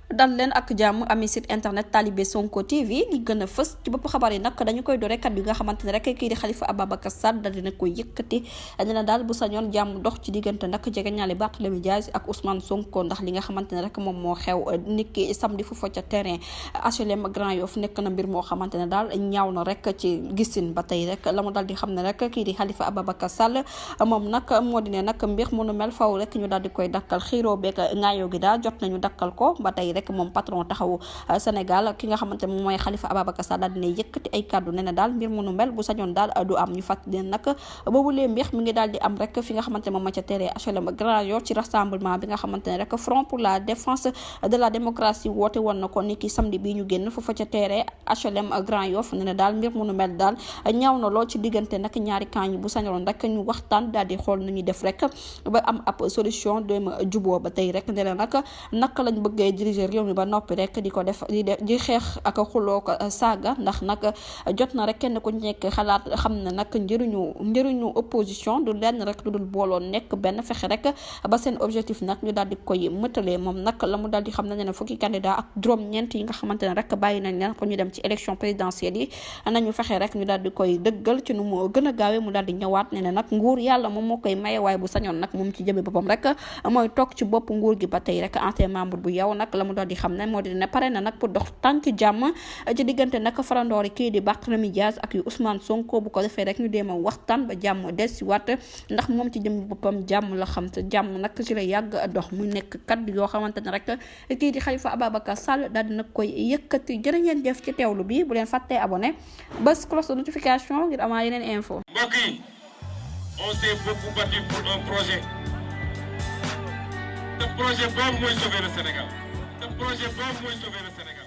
dal leen ak jàmm ami site internet Talibé Sonko TV li gën a fës ci bopp xabaar yi nag dañu koy doore kat bi nga xamante ne rek kii di Khalifa Ababacar Sall dal dina koy yëkkati ne na daal bu sañoon jàmm dox ci diggante nag jege ñaale Barthélémy Dias ak Ousmane Sonko ndax li nga xamante ne rek moom moo xew niki samedi foofa ca terrain HLM Grand Yoff nekk na mbir moo xamante ne daal ñaaw na rek ci gisin ba tey rek la mu dal di xam ne rek kii di Khalifa Ababacar Sall moom nag moo di ne nag mbir mu nu mel faw rek ñu daal di koy dakkal xiiroo beeg ngaayoo gi daal jot nañu dakkal ko ba tey rek moom patron taxawu Sénégal ki nga xamante ne mooy Khalifa Ababacar Sall daal dina yëkkati ay kàddu ne na daal mbir mu nu mel bu sañoon daal du am ñu fàttali leen nag boobu lee mbir mi ngi daal di am rek fi nga xamante ne moom ma ca terrain HLM Grand Yoff ci rassemblement bi nga xamante ne rek Front pour la défense de la démocratie woote woon na ko ni ki samedi bii ñu génn foofa ca terrain HLM Grand Yoff ne na daal mbir mu nu mel daal ñaaw na lool ci diggante nag ñaari camp yi bu sañoon rek ñu waxtaan daal di xool nu ñuy def rek ba am ab solution dem juboo ba tey rek ne na nag naka lañ bëggee diriger réew mi ba noppi rek di ko def di xeex ak xuloo ko saaga ndax nag jot na rek kenn ku nekk xalaat xam ne nag njëriñu opposition du lenn rek lu dul booloo nekk benn fexe rek ba seen objectif nag ñu daal di koy mëtalee moom nag la mu daal di xam ne ne fukki candidat ak juróom-ñeent yi nga xamante ne rek bàyyi nañ leen pour ñu dem ci élection présidentielle yi nañu fexe rek ñu daal di koy dëggal ci nu mu gën a gaawee mu daal di ñëwaat ne nag nguur yàlla moom moo koy maye waaye bu sañoon nag moom ci jëme boppam rek mooy toog ci bopp nguur gi ba tey rek ancien membre bu yow nag la mu daal di xam ne moo di ne pare na nag pour dox tànk jàmm ci diggante nag farandoori kii di Barthélémy Dias ak yu Ousmane Sonko bu ko defee rek ñu deema waxtaan ba jàmm dellusiwaat ndax moom ci jëm boppam jàmm la xam te jàmm nag ci la yàgg dox mu nekk kaddu yoo xamante ne rek kii di Khalifa Ababacar Sall daal dina koy yëkkati jërë ngeen jëf ci teewlu bi bu leen fàttee abonné bés cloche de notification ngir amaa yeneen info. Mbokk yi, on s'est beaucoup battu pour un projet. Ce projet boobu mooy sauver le Sénégal. Ce projet boobu mooy sauver le Sénégal.